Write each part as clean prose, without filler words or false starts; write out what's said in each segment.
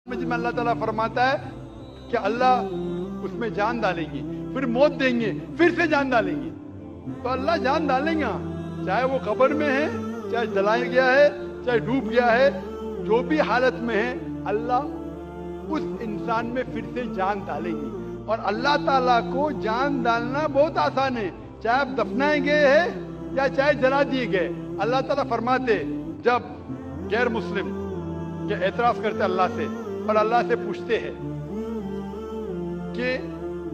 में अल्लाह ताला फरमाता है कि अल्लाह उसमें जान डालेंगे, फिर मौत देंगे, फिर से जान डालेंगे। तो अल्लाह जान डालेंगे, चाहे वो कब्र में है, चाहे जलाया गया है, चाहे डूब गया है, जो भी हालत में है, अल्लाह उस इंसान में फिर से जान डालेंगे। और अल्लाह ताला को जान डालना बहुत आसान है, चाहे आप दफनाए गए हैं या चाहे जला दिए गए। अल्लाह ताला फरमाते, जब गैर मुस्लिम के एतराज करते अल्लाह से और अल्लाह से पूछते हैं कि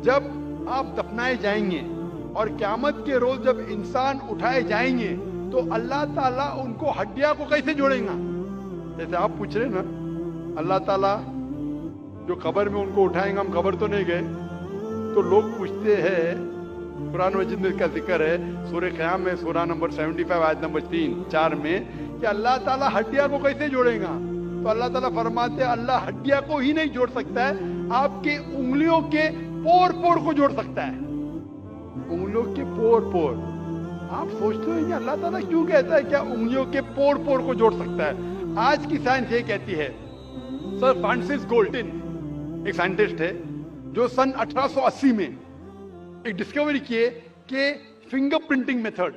जब आप दफनाए जाएंगे और क़यामत के रोज जब इंसान उठाए जाएंगे तो अल्लाह ताला उनको हड्डियां को कैसे जोड़ेगा। जैसे आप पूछ रहे ना, अल्लाह ताला जो कब्र में उनको उठाएंगे, हम कब्र तो नहीं गए, तो लोग पूछते हैं, कुरान मजीद में इसका जिक्र है, सूरह क़याम में सूरह नंबर 75 आयत नंबर 3-4 में, कि अल्लाह ताला हड्डियां को कैसे जोड़ेगा। तो अल्लाह ताला फरमाते हैं, अल्लाह हड्डियां को ही नहीं जोड़ सकता है, आपके उंगलियों के पोर पोर को जोड़ सकता है। उंगलियों के पोर पोर। आप सोचते हो कि अल्लाह ताला क्यों कहता है क्या उंगलियों के पोर पोर को जोड़ सकता है। आज की साइंस ये कहती है, सर फ्रांसिस गोल्टिन एक साइंटिस्ट है जो सन 1880 में एक डिस्कवरी किए कि फिंगर प्रिंटिंग मेथड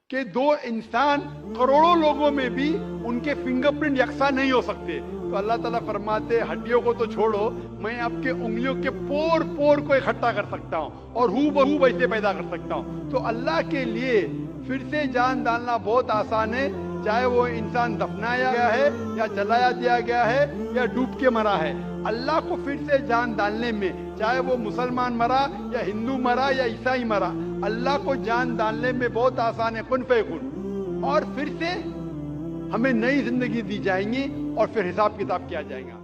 के दो इंसान करोड़ों लोगों में भी उनके फिंगरप्रिंट यकसा नहीं हो सकते। तो अल्लाह ताला फरमाते, हड्डियों को तो छोड़ो, मैं आपके उंगलियों के पोर पोर को इकट्ठा कर सकता हूँ और हू बहू वैसे पैदा कर सकता हूँ। तो अल्लाह के लिए फिर से जान डालना बहुत आसान है, चाहे वो इंसान दफनाया गया है या जलाया दिया गया है या डूब के मरा है। अल्लाह को फिर से जान डालने में, चाहे वो मुसलमान मरा या हिंदू मरा या ईसाई मरा, अल्लाह को जान डालने में बहुत आसान है, कुन फयकुन। और फिर से हमें नई जिंदगी दी जाएंगी और फिर हिसाब किताब किया जाएगा।